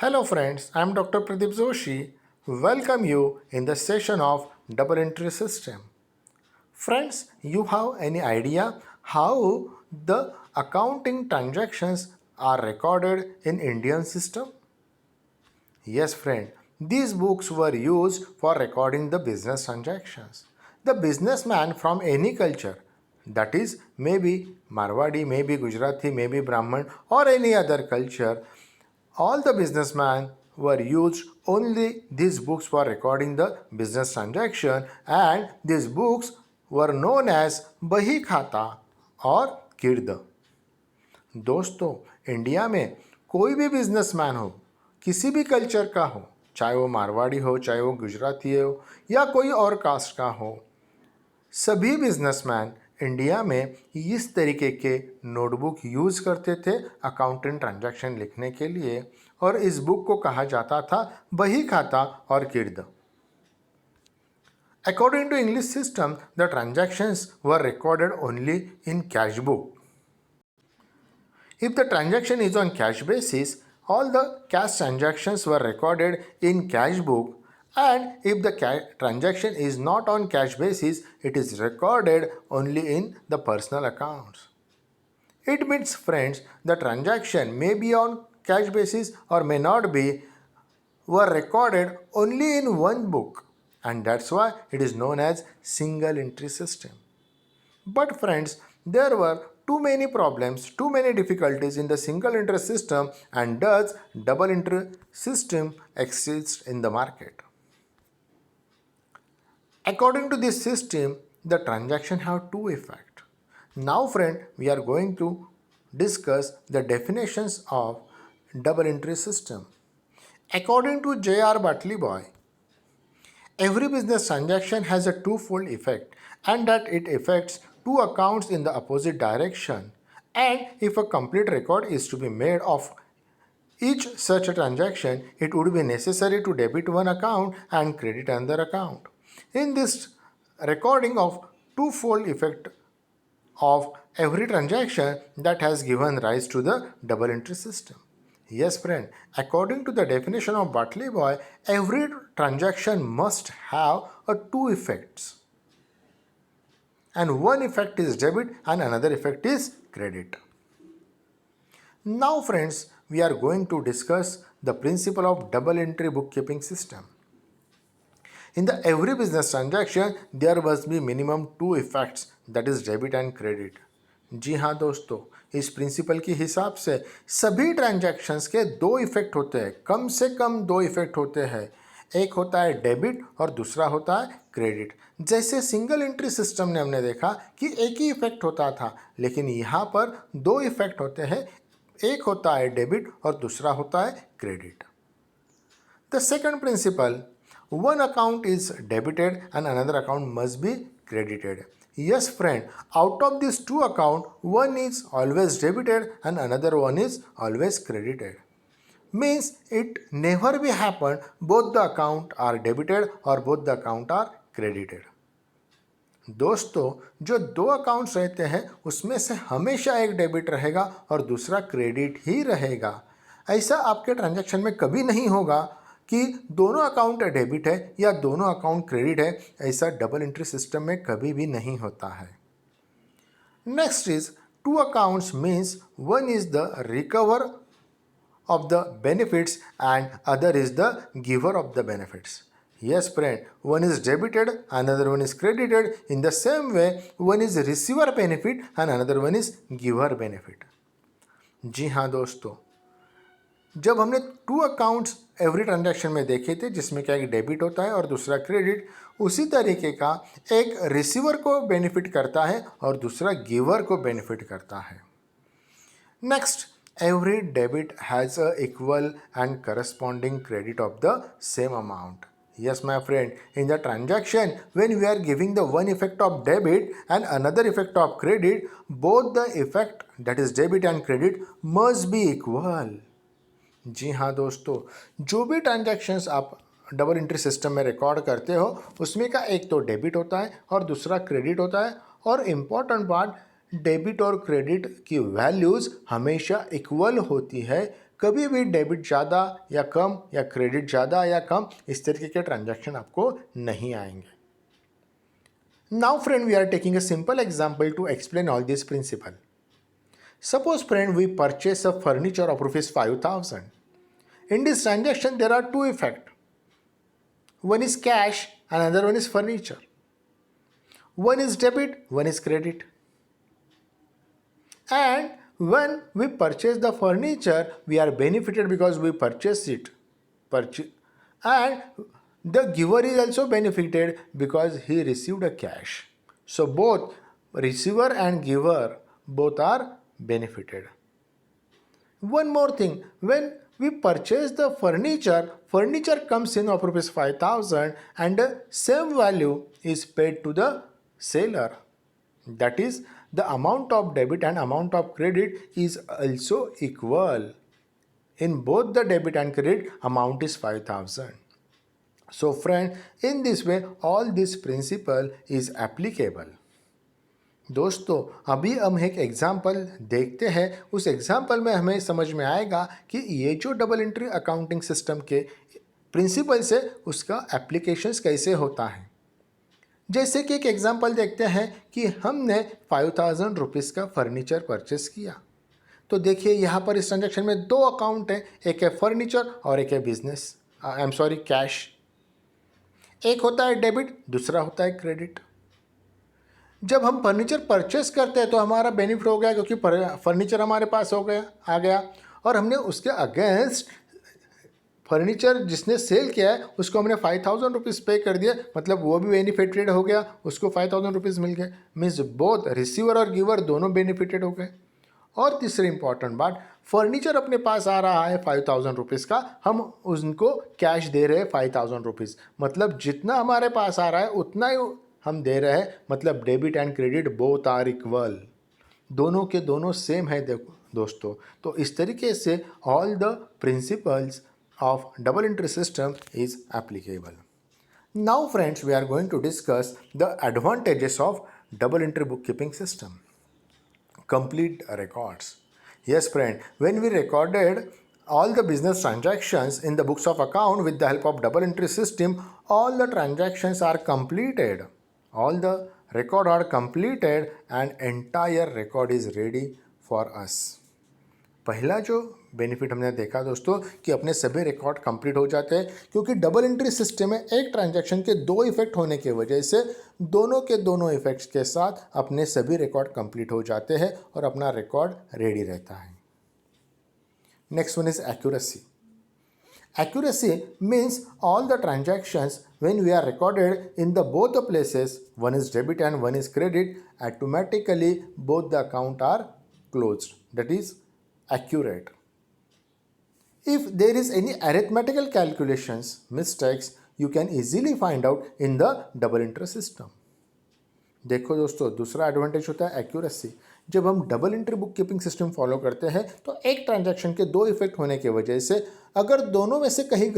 Hello friends, I am Dr. Pradeep Joshi. Welcome you in the session of double entry system. Friends, you have any idea how the accounting transactions are recorded in Indian system? Yes, friend, these books were used for recording the business transactions. The businessman from any culture, that is, maybe Marwadi, maybe Gujarati, maybe Brahman, or any other culture, all the businessmen were used only these books for recording the business transaction, and these books were known as Bahi Khata और किर्द. दोस्तों, India में कोई भी businessman हो, किसी भी culture का हो, चाहे वो मारवाड़ी हो, चाहे वो गुजराती हो या कोई और कास्ट का हो, सभी बिजनेसमैन इंडिया में इस तरीके के नोटबुक यूज़ करते थे अकाउंटेंट ट्रांजैक्शन लिखने के लिए, और इस बुक को कहा जाता था बही खाता और किर्द. According to English system, the transactions were recorded only in cash book. If the transaction is on cash basis, all the cash transactions were recorded in cash book, and if the transaction is not on cash basis, it is recorded only in the personal accounts. It means, friends, the transaction may be on cash basis or may not be, were recorded only in one book, and that's why it is known as single entry system. But friends, there were too many problems, too many difficulties in the single entry system, and thus double entry system exists in the market. According to this system, the transaction have two effects. Now friend, we are going to discuss the definitions of double entry system. According to J.R. Batley, every business transaction has a twofold effect, and that it affects two accounts in the opposite direction. And if a complete record is to be made of each such a transaction, it would be necessary to debit one account and credit another account. In this recording of twofold effect of every transaction, that has given rise to the double entry system. Yes, friend, according to the definition of Batley, every transaction must have two effects. And one effect is debit and another effect is credit. Now, friends, we are going to discuss the principle of double entry bookkeeping system. In the every business transaction, there must be minimum two effects, that is debit and credit. जी हाँ दोस्तों, इस principal के हिसाब से सभी transactions के दो effect होते हैं, कम से कम दो इफेक्ट होते हैं. एक होता है डेबिट और दूसरा होता है क्रेडिट. जैसे सिंगल एंट्री सिस्टम ने हमने देखा कि एक ही इफेक्ट होता था, लेकिन यहाँ पर दो इफेक्ट होते हैं, एक होता है डेबिट और दूसरा होता है credit. The second principle, one account is debited and another account must be credited. Yes, friend, out of these two accounts, one is always debited and another one is always credited. Means it never be happen both the account are debited or both the account are credited. दोस्तों, जो दो accounts रहते हैं उसमें से हमेशा एक debit रहेगा और दूसरा क्रेडिट ही रहेगा. ऐसा आपके ट्रांजैक्शन में कभी नहीं होगा कि दोनों अकाउंट डेबिट है या दोनों अकाउंट क्रेडिट है. ऐसा डबल एंट्री सिस्टम में कभी भी नहीं होता है. Next is two accounts means one is the recover of the benefits and other is the giver of the benefits. Yes, friend, one is debited, another one is credited. In the same way, one is receiver benefit and another one is giver benefit. जी हाँ दोस्तों, जब हमने to accounts every transaction में देखे थे जिसमें क्या एक डेबिट होता है और दूसरा क्रेडिट, उसी तरीके का एक रिसीवर को बेनिफिट करता है और दूसरा गिवर को बेनिफिट करता है. Next, every debit has a equal and corresponding credit of the same amount. Yes, my friend, in the transaction, when we are giving the one effect of debit and another effect of credit, both the effect, that is debit and credit, must be equal. जी हाँ दोस्तों, जो भी transactions आप double entry system में record करते हो उसमें का एक तो डेबिट होता है और दूसरा क्रेडिट होता है. और इम्पॉर्टेंट पार्ट, डेबिट और क्रेडिट की वैल्यूज़ हमेशा इक्वल होती है, कभी भी डेबिट ज़्यादा या कम या क्रेडिट ज़्यादा या कम इस तरीके के ट्रांजैक्शन आपको नहीं आएंगे. Now friend, we are taking a simple example to explain all this principle. Suppose friend, we purchase a furniture of rupees 5,000. In this transaction there are two effects. One is cash, another one is furniture. One is debit, one is credit. And when we purchase the furniture, we are benefited because we purchase it. And the giver is also benefited because he received a cash. So both receiver and giver both are benefited. One more thing, when we purchase the furniture comes in of rupees 5,000 and the same value is paid to the seller. That is, the amount of debit and amount of credit is also equal. In both the debit and credit, amount is 5,000. So friend, in this way, all this principle is applicable. दोस्तों, अभी हम एक example देखते हैं. उस example में हमें समझ में आएगा कि ये जो डबल एंट्री अकाउंटिंग सिस्टम के प्रिंसिपल से उसका एप्लीकेशंस कैसे होता है. जैसे कि एक एग्जाम्पल देखते हैं कि हमने 5,000 रुपीज़ का फर्नीचर परचेस किया. तो देखिए यहाँ पर इस ट्रांजेक्शन में दो अकाउंट हैं, एक है फर्नीचर और एक है बिजनेस, कैश. एक होता है डेबिट, दूसरा होता है क्रेडिट. जब हम फर्नीचर परचेस करते हैं तो हमारा बेनिफिट हो गया क्योंकि फर्नीचर हमारे पास आ गया और हमने उसके अगेंस्ट फर्नीचर जिसने सेल किया है उसको हमने 5,000 रुपीज़ पे कर दिया, मतलब वो भी बेनिफिटेड हो गया, उसको 5,000 रुपीज़ मिल गए. मीन्स बोथ रिसीवर और गिवर दोनों बेनिफिटेड हो गए. और तीसरी इंपॉर्टेंट बात, फर्नीचर अपने पास आ रहा है 5,000 रुपीज़ का, हम उनको कैश दे रहे हैं 5,000 रुपीज़, मतलब जितना हमारे पास आ रहा है उतना ही हम दे रहे हैं, मतलब debit and credit both are equal, दोनों के दोनों सेम है. देखो दोस्तों, तो इस तरीके से all the principles of double entry system is applicable. Now friends, we are going to discuss the advantages of double entry bookkeeping system. Complete records. Yes friend, when we recorded all the business transactions in the books of account with the help of double entry system, all the transactions are completed. All the record are completed and entire record is ready for us. पहला जो benefit हमने देखा दोस्तों कि अपने सभी record complete हो जाते हैं, क्योंकि डबल एंट्री सिस्टम में एक ट्रांजैक्शन के दो इफेक्ट होने की वजह से दोनों के दोनों इफेक्ट्स के साथ अपने सभी रिकॉर्ड कंप्लीट हो जाते हैं और अपना रिकॉर्ड रेडी रहता है. Next one is accuracy. Accuracy means all the transactions when we are recorded in the both the places, one is debit and one is credit, automatically both the account are closed. That is accurate. If there is any arithmetical calculations, mistakes, you can easily find out in the double entry system. देखो दोस्तों, दूसरा advantage होता है accuracy. जब हम double entry book keeping system follow करते हैं तो एक ट्रांजैक्शन के दो इफेक्ट होने की वजह से अगर दोनों में से कहीं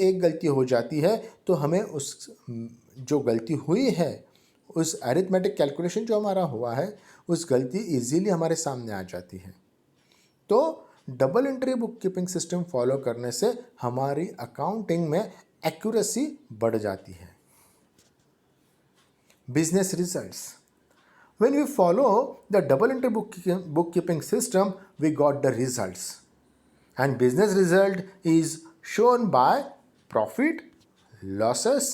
एक गलती हो जाती है तो हमें उस जो गलती हुई है, उस अरिथमेटिक कैलकुलेशन जो हमारा हुआ है, उस गलती इजीली हमारे सामने आ जाती है. तो double entry book keeping system follow करने से हमारी अकाउंटिंग में एक्यूरेसी बढ़ जाती है. Business results. When we follow the double entry bookkeeping system, we got the results. And business result is shown by profit, losses,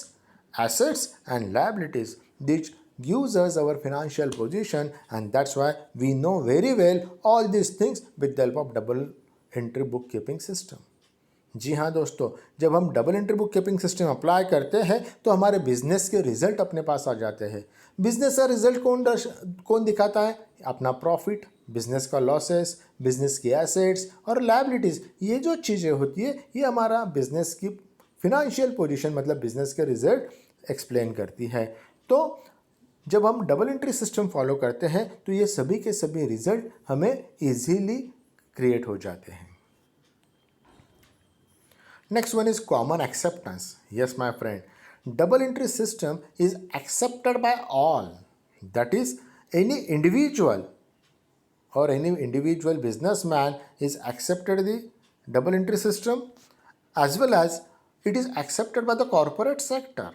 assets and liabilities. This gives us our financial position, and that's why we know very well all these things with the help of double entry bookkeeping system. जी हाँ दोस्तों, जब हम double entry book keeping system apply करते हैं तो हमारे business के result अपने पास आ जाते हैं. बिजनेस का रिजल्ट कौन दिखाता है? अपना प्रॉफिट, बिजनेस का लॉसेस, बिजनेस की एसेट्स और लायबिलिटीज़. ये जो चीज़ें होती है ये हमारा बिजनेस की फिनेंशियल पोजीशन, मतलब बिजनेस के रिजल्ट एक्सप्लेन करती है. तो जब हम डबल एंट्री सिस्टम फॉलो करते हैं तो ये सभी के सभी रिजल्ट हमें ईजीली क्रिएट हो जाते हैं. Next one is common acceptance. Yes, my friend. Double entry system is accepted by all. That is, any individual or any individual businessman is accepted the double entry system, as well as it is accepted by the corporate sector,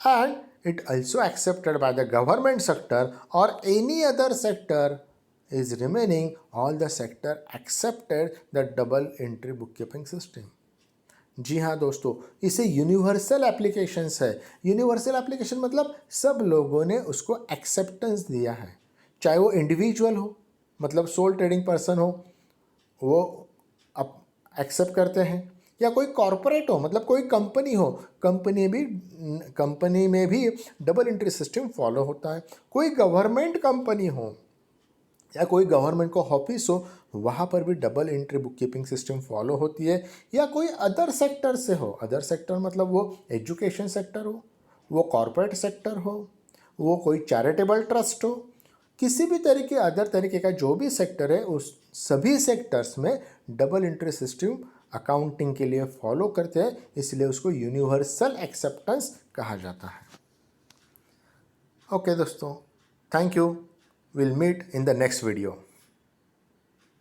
and it also accepted by the government sector or any other sector is remaining, all the sector accepted the double entry bookkeeping system. जी हाँ दोस्तों, इसे universal applications है। Universal application मतलब सब लोगों ने उसको acceptance दिया है, चाहे वो इंडिविजुअल हो, मतलब सोल ट्रेडिंग पर्सन हो, वो अब एक्सेप्ट करते हैं, या कोई कॉरपोरेट हो, मतलब कोई कंपनी हो, कंपनी में भी डबल एंट्री सिस्टम फॉलो होता है। कोई गवर्नमेंट कंपनी हो या कोई गवर्नमेंट को ऑफिस हो, वहाँ पर भी double entry book keeping system follow होती है। या कोई अदर सेक्टर से हो, अदर सेक्टर मतलब वो एजुकेशन सेक्टर हो, वो कॉरपोरेट सेक्टर हो, वो कोई चैरिटेबल ट्रस्ट हो, किसी भी तरीके अदर तरीके का जो भी सेक्टर है, उस सभी सेक्टर्स में डबल एंट्री सिस्टम अकाउंटिंग के लिए फॉलो करते हैं, इसलिए उसको यूनिवर्सल एक्सेप्टेंस कहा जाता है। ओके दोस्तों, thank you, will meet in the next video.